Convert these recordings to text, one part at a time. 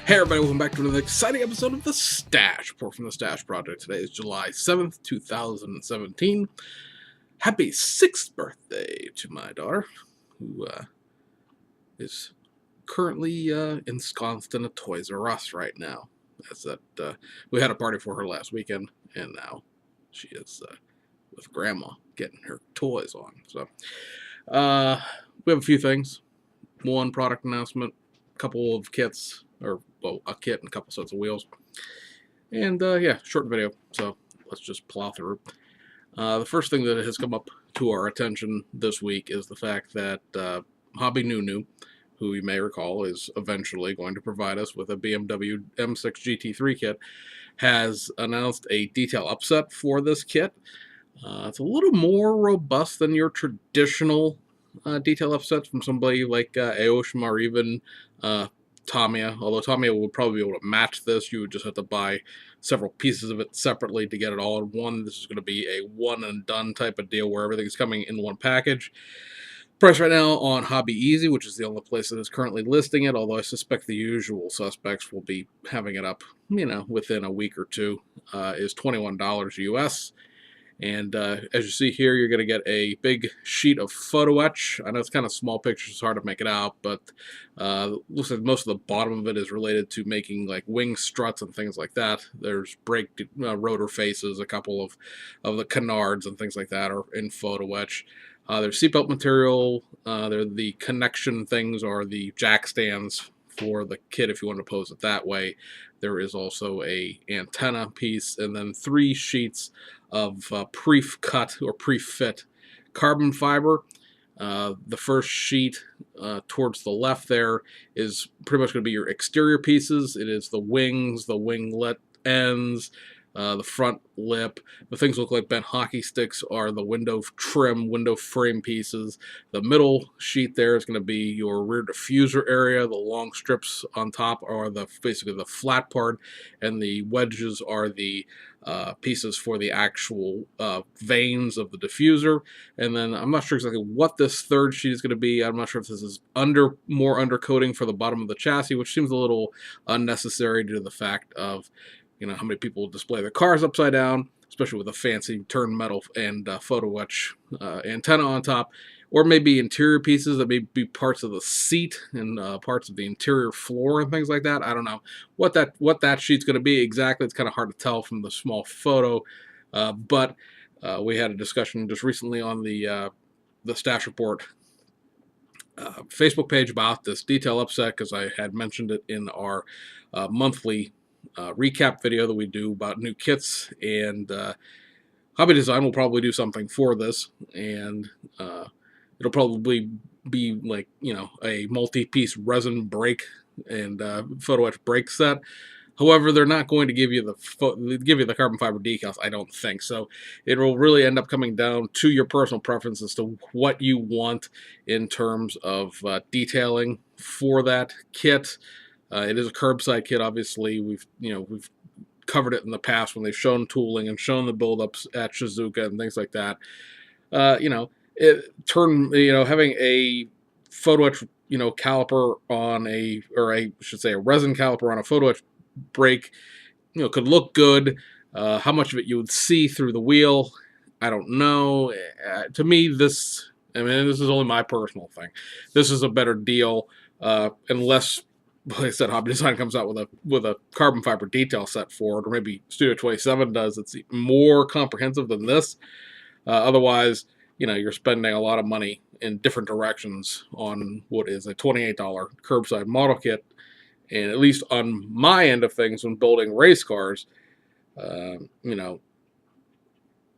Hey everybody, welcome back to another exciting episode of The Stash Report from The Stash Project. Today is July 7th, 2017. Happy 6th birthday to my daughter, who is currently ensconced in a Toys R Us right now. As that we had a party for her last weekend, and now she is with Grandma getting her toys on. So we have a few things. One product announcement, a couple of kits, or well, a kit and a couple sets of wheels. And yeah, short video, so let's just plow through. The first thing that has come up to our attention this week is the fact that Hobby Nunu, who you may recall is eventually going to provide us with a BMW M6 GT3 kit, has announced a detail upset for this kit. It's a little more robust than your traditional detail upsets from somebody like Aoshima or even Tamiya, although Tamiya would probably be able to match this. You would just have to buy several pieces of it separately to get it all in one. This is going to be a one and done type of deal where everything's coming in one package. Price right now on Hobby Easy, which is the only place that is currently listing it, although I suspect the usual suspects will be having it up, within a week or two, is $21 US. And as you see here, you're going to get a big sheet of photo etch. I know it's kind of small pictures, it's hard to make it out, but looks like most of the bottom of it is related to making like wing struts and things like that. There's brake rotor faces, a couple of the canards and things like that are in photo etch. There's seatbelt material. The connection things are the jack stands for the kit if you want to pose it that way. There is also a antenna piece, and then 3 sheets of pre-cut or pre-fit carbon fiber. The first sheet towards the left there is pretty much going to be your exterior pieces. It is the wings, the winglet ends, the front lip. The things that look like bent hockey sticks are the window trim, window frame pieces. The middle sheet there is going to be your rear diffuser area. The long strips on top are basically the flat part, and the wedges are the pieces for the actual vanes of the diffuser. And then I'm not sure exactly what this third sheet is going to be. I'm not sure if this is more undercoating for the bottom of the chassis, which seems a little unnecessary due to the fact of how many people display their cars upside down, especially with a fancy turned metal and photo etch antenna on top, or maybe interior pieces that may be parts of the seat and parts of the interior floor and things like that. I don't know what that sheet's going to be exactly. It's kind of hard to tell from the small photo, but we had a discussion just recently on the Stash Report Facebook page about this detail upset because I had mentioned it in our monthly recap video that we do about new kits, and Hobby Design will probably do something for this, and it'll probably be like a multi-piece resin brake and photo etch brake set. However, they're not going to give you the carbon fiber decals, I don't think. So it will really end up coming down to your personal preference as to what you want in terms of detailing for that kit. It is a curbside kit, obviously. We've covered it in the past when they've shown tooling and shown the buildups at Shizuka and things like that. Having a photo etch, caliper on a resin caliper on a photo etch brake, could look good. How much of it you would see through the wheel, I don't know. To me, this is only my personal thing. This is a better deal, unless, like I said, Hobby Design comes out with a carbon fiber detail set for it, or maybe Studio 27 does. It's more comprehensive than this. Otherwise, you're spending a lot of money in different directions on what is a $28 curbside model kit. And at least on my end of things, when building race cars, the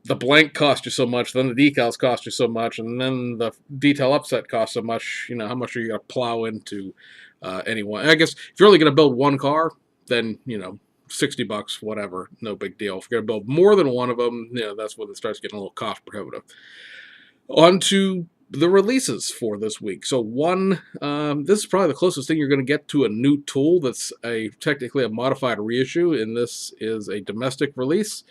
blank cost you so much, then the decals cost you so much, and then the detail upset costs so much. How much are you going to plow into anyone? I guess if you're only going to build one car, then $60, whatever, no big deal. If you're going to build more than one of them, that's when it starts getting a little cost prohibitive. On to the releases for this week. So this is probably the closest thing you're going to get to a new tool that's technically a modified reissue, and this is a domestic release.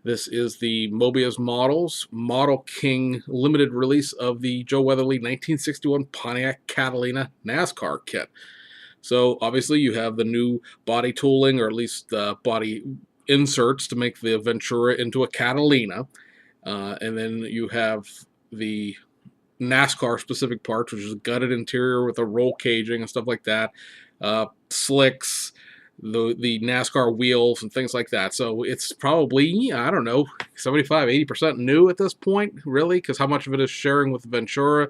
This is the Mobius Models Model King limited release of the Joe Weatherly 1961 Pontiac Catalina NASCAR kit. So obviously you have the new body tooling, or at least body inserts to make the Ventura into a Catalina. And then you have the NASCAR specific parts, which is a gutted interior with a roll caging and stuff like that, slicks, the NASCAR wheels and things like that. So it's probably, I don't know, 75-80% new at this point, really, because how much of it is sharing with Ventura?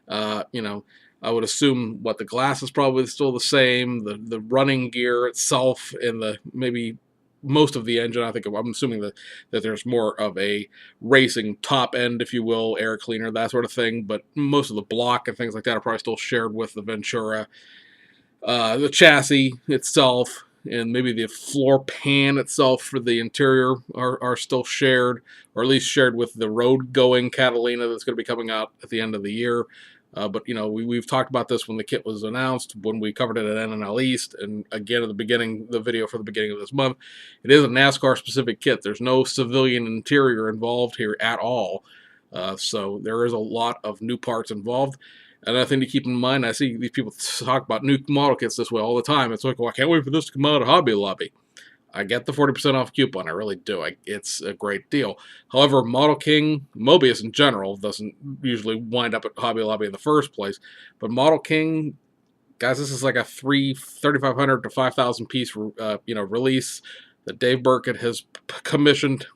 You know, I would assume what the glass is probably still the same, the running gear itself, and the maybe most of the engine. I'm assuming that there's more of a racing top end, if you will, air cleaner, that sort of thing. But most of the block and things like that are probably still shared with the Ventura. The chassis itself and maybe the floor pan itself for the interior are still shared, or at least shared with the road-going Catalina that's going to be coming out at the end of the year. But, you know, we've talked about this when the kit was announced, when we covered it at NNL East, and again at the beginning, the video for the beginning of this month. It is a NASCAR-specific kit. There's no civilian interior involved here at all. So there is a lot of new parts involved. Another thing to keep in mind, I see these people talk about new model kits this way all the time. It's like, well, I can't wait for this to come out of Hobby Lobby. I get the 40% off coupon. I really do. It's a great deal. However, Model King, Mobius in general, doesn't usually wind up at Hobby Lobby in the first place. But Model King, guys, this is like a 3,500 to 5,000 piece, release that Dave Burkett has commissioned,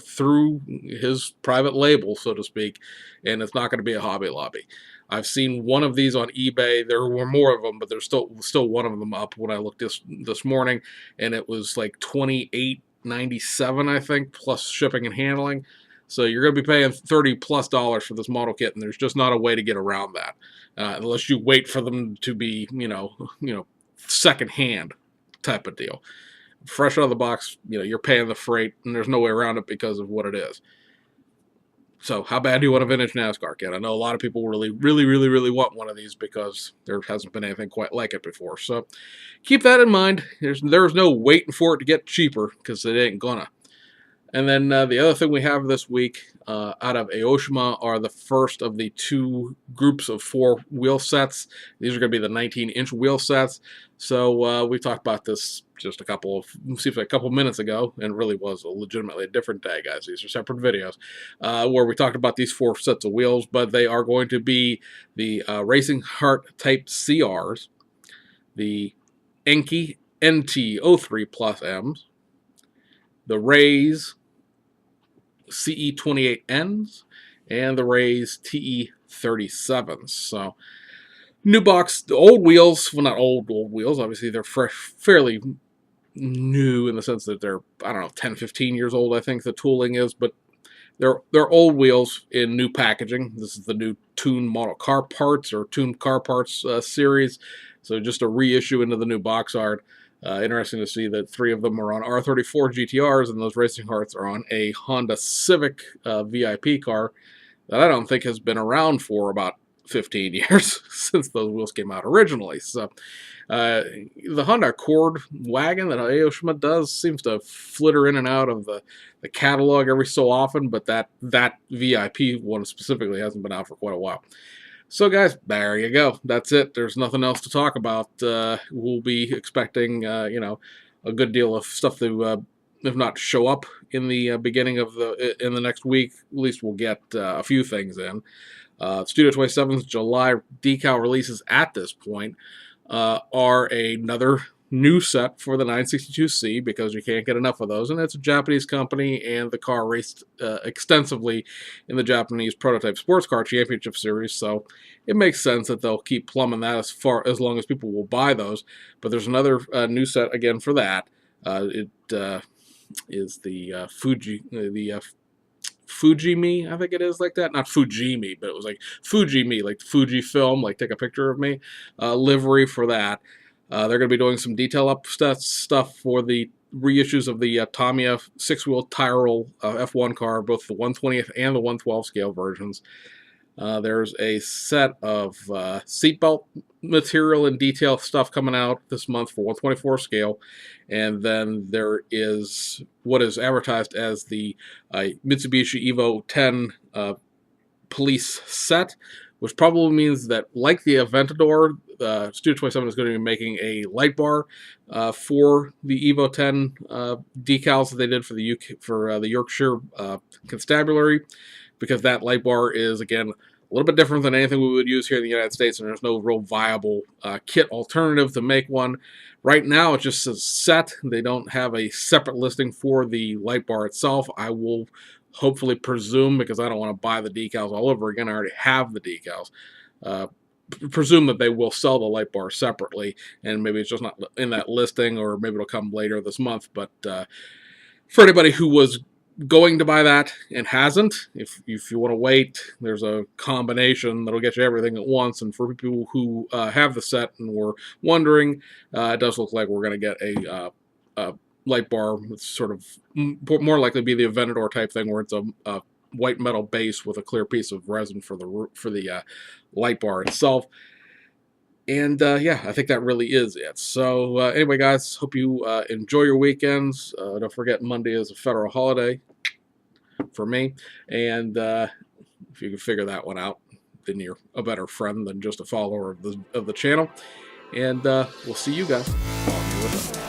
through his private label, so to speak, and it's not going to be a Hobby Lobby. I've seen one of these on eBay. There were more of them, but there's still one of them up when I looked this morning, and it was like $28.97, I think, plus shipping and handling. So you're going to be paying $30+ for this model kit, and there's just not a way to get around that, unless you wait for them to be, secondhand type of deal. Fresh out of the box, you're paying the freight, and there's no way around it because of what it is. So how bad do you want a vintage NASCAR kit? I know a lot of people really, really, really, really want one of these because there hasn't been anything quite like it before. So keep that in mind. There's no waiting for it to get cheaper, because it ain't gonna. And then the other thing we have this week out of Aoshima are the first of the two groups of 4 wheel sets. These are going to be the 19-inch wheel sets. So we talked about this just a couple minutes ago, and it really was legitimately a different day, guys. These are separate videos where we talked about these 4 sets of wheels, but they are going to be the Racing Heart Type CRs, the Enki NT03 Plus Ms, the Rays CE28Ns, and the Rays TE37s. So, new box, the old wheels, well, not old wheels, obviously they're fairly new in the sense that they're, 10, 15 years old, I think the tooling is, but they're old wheels in new packaging. This is the new tuned model car parts, or tuned car parts series. So just a reissue into the new box art. Interesting to see that 3 of them are on R34 GTRs, and those Racing Hearts are on a Honda Civic VIP car that I don't think has been around for about 15 years since those wheels came out originally. So the Honda Accord wagon that Aoshima does seems to flitter in and out of the catalog every so often, but that VIP one specifically hasn't been out for quite a while. So, guys, there you go. That's it. There's nothing else to talk about. We'll be expecting, a good deal of stuff to, if not show up in the beginning of in the next week. At least we'll get a few things in. Studio 27's July decal releases at this point are another new set for the 962C, because you can't get enough of those, and it's a Japanese company, and the car raced extensively in the Japanese Prototype Sports Car Championship Series, so it makes sense that they'll keep plumbing that as long as people will buy those. But there's another new set again for that. It is the Fujimi, I think it is, like that. Not Fujimi, but it was like Fujimi, like Fujifilm, like take a picture of me, livery for that. They're going to be doing some detail up stuff for the reissues of the Tamiya 6-wheel Tyrrell F1 car, both the 1/20th and the 1/12 scale versions. There's a set of seatbelt material and detail stuff coming out this month for 1/24 scale. And then there is what is advertised as the Mitsubishi Evo 10 police set, which probably means that, like the Aventador, Studio 27 is going to be making a light bar for the Evo 10 decals that they did for the the Yorkshire Constabulary, because that light bar is, again, a little bit different than anything we would use here in the United States, and there's no real viable kit alternative to make one. Right now, it just says set. They don't have a separate listing for the light bar itself. I will hopefully presume, because I don't want to buy the decals all over again, I already have the decals, presume that they will sell the light bar separately, and maybe it's just not in that listing, or maybe it'll come later this month. But for anybody who was going to buy that and hasn't, if you want to wait, there's a combination that'll get you everything at once. And for people who have the set and were wondering, it does look like we're going to get a light bar with sort of more likely be the Aventador type thing, where it's a white metal base with a clear piece of resin for the light bar itself. And yeah, I think that really is it. So anyway, guys, hope you enjoy your weekends. Don't forget, Monday is a federal holiday for me. And if you can figure that one out, then you're a better friend than just a follower of the channel. And we'll see you guys on the other side.